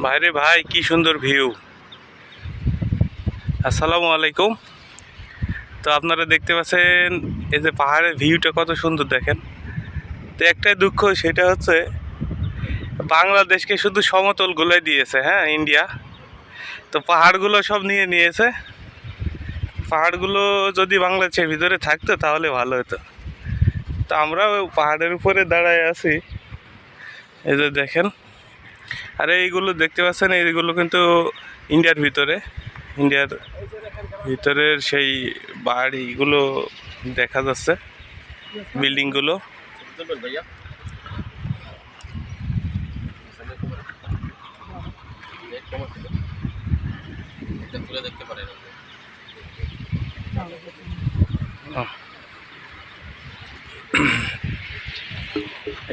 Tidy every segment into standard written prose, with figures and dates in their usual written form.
ভাইরে ভাই, কি সুন্দর ভিউ। আসসালামু আলাইকুম। তো আপনারা দেখতে পাচ্ছেন এই যে পাহাড়ের ভিউটা কত সুন্দর দেখেন। তো একটাই দুঃখ, সেটা হচ্ছে বাংলাদেশকে শুধু সমতলগুলোই দিয়েছে, হ্যাঁ, ইন্ডিয়া। তো পাহাড়গুলো সব নিয়ে নিয়েছে। পাহাড়গুলো যদি বাংলাদেশের ভিতরে থাকতো তাহলে ভালো হতো। তো আমরা পাহাড়ের উপরে দাঁড়ায় আছি, এই যে দেখেন। আর এইগুলো দেখতে পাচ্ছেন, এইগুলো কিন্তু ইন্ডিয়ার ভিতরে, ইন্ডিয়ার ভিতরের সেই বাড়িগুলো দেখা যাচ্ছে, বিল্ডিংগুলো।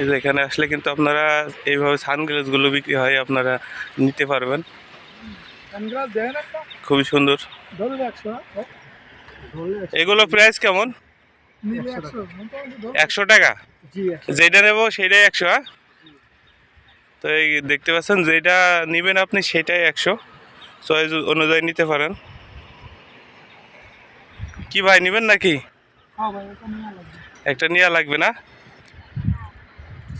এই যে এখানে আসলে কিন্তু আপনারা এইভাবে সানগ্লাসগুলো বিক্রি হয়, আপনারা নিতে পারবেন। খুবই সুন্দর। এগুলো প্রাইস কেমন? 100 টাকা। যেটা নেবো সেটাই 100। তো এই দেখতে পাচ্ছেন, যেটা নেবেন আপনি সেটাই 100, চয়েস অনুযায়ী নিতে পারেন। কি ভাই, নেবেন নাকি? একটা নেওয়া লাগবে না?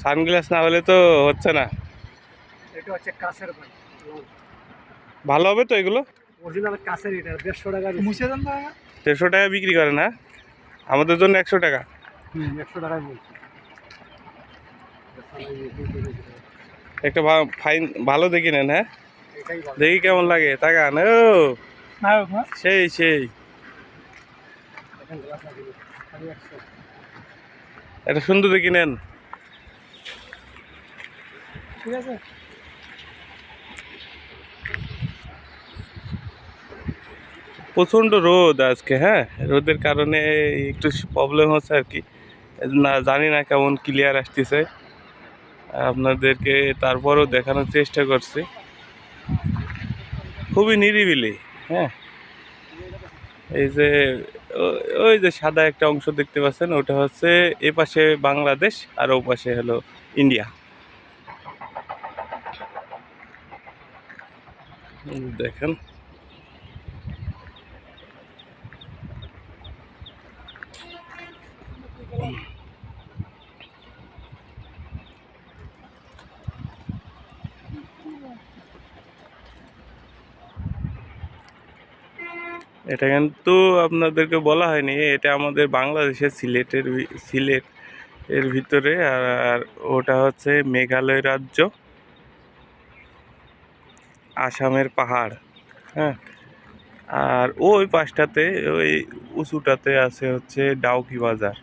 সানগ্লাস না হলে তো হচ্ছে না। এটা হচ্ছে কাছের ভাই, ভালো হবে তো এগুলো? অরিজিনাল কাছের। এটা 150 টাকা মুছে দেন না। 150 টাকা বিক্রি করে না? আমাদের জন্য 100 টাকা। 100 টাকায় বলছি। একটা ফাইন ভালো দেখি নেন, হ্যাঁ। এটাই ভালো। দেখি কেমন লাগে, তাকান। ও সেই সেই, দেখেন গ্লাস লাগিয়ে খালি 100। এটা সুন্দর দেখি নেন। ঠিক আছে। প্রচণ্ড রোদ আজকে, হ্যাঁ। রোদের কারণে একটু প্রবলেম হচ্ছে আর কি। না জানি না কেমন ক্লিয়ার আসতেছে আপনাদেরকে, তারপরও দেখানোর চেষ্টা করছি। খুবই নিরিবিলি, হ্যাঁ। এই যে ওই যে সাদা একটা অংশ দেখতে পাচ্ছেন, ওটা হচ্ছে এ পাশে বাংলাদেশ আর ও পাশে হলো ইন্ডিয়া। দেখেন, এটা কিন্তু আপনাদেরকে বলা হয়নি, এটা আমাদের বাংলাদেশের সিলেট এর ভিতরে। আর ওটা হচ্ছে মেঘালয় রাজ্য, আসামের পাহাড়, হ্যাঁ। আর ওই পাশটাতে, ওই উঁচুটাতে আছে হচ্ছে ডাউকি বাজার।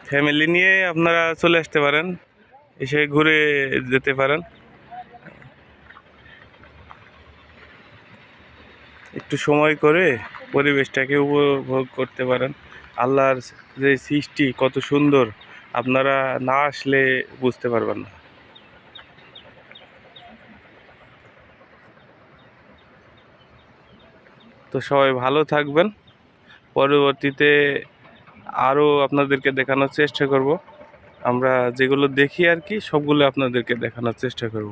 ফ্যামিলি নিয়ে আপনারা চলে আসতে পারেন, এসে ঘুরে যেতে পারেন। একটু সময় করে পরিবেশটাকে উপভোগ করতে পারেন। আল্লাহর যে সৃষ্টি কত সুন্দর, আপনারা না আসলে বুঝতে পারবেন না। তো সবাই ভালো থাকবেন। পরবর্তীতে আরও আপনাদেরকে দেখানোর চেষ্টা করব। আমরা যেগুলো দেখি আর কি, সবগুলো আপনাদেরকে দেখানোর চেষ্টা করব।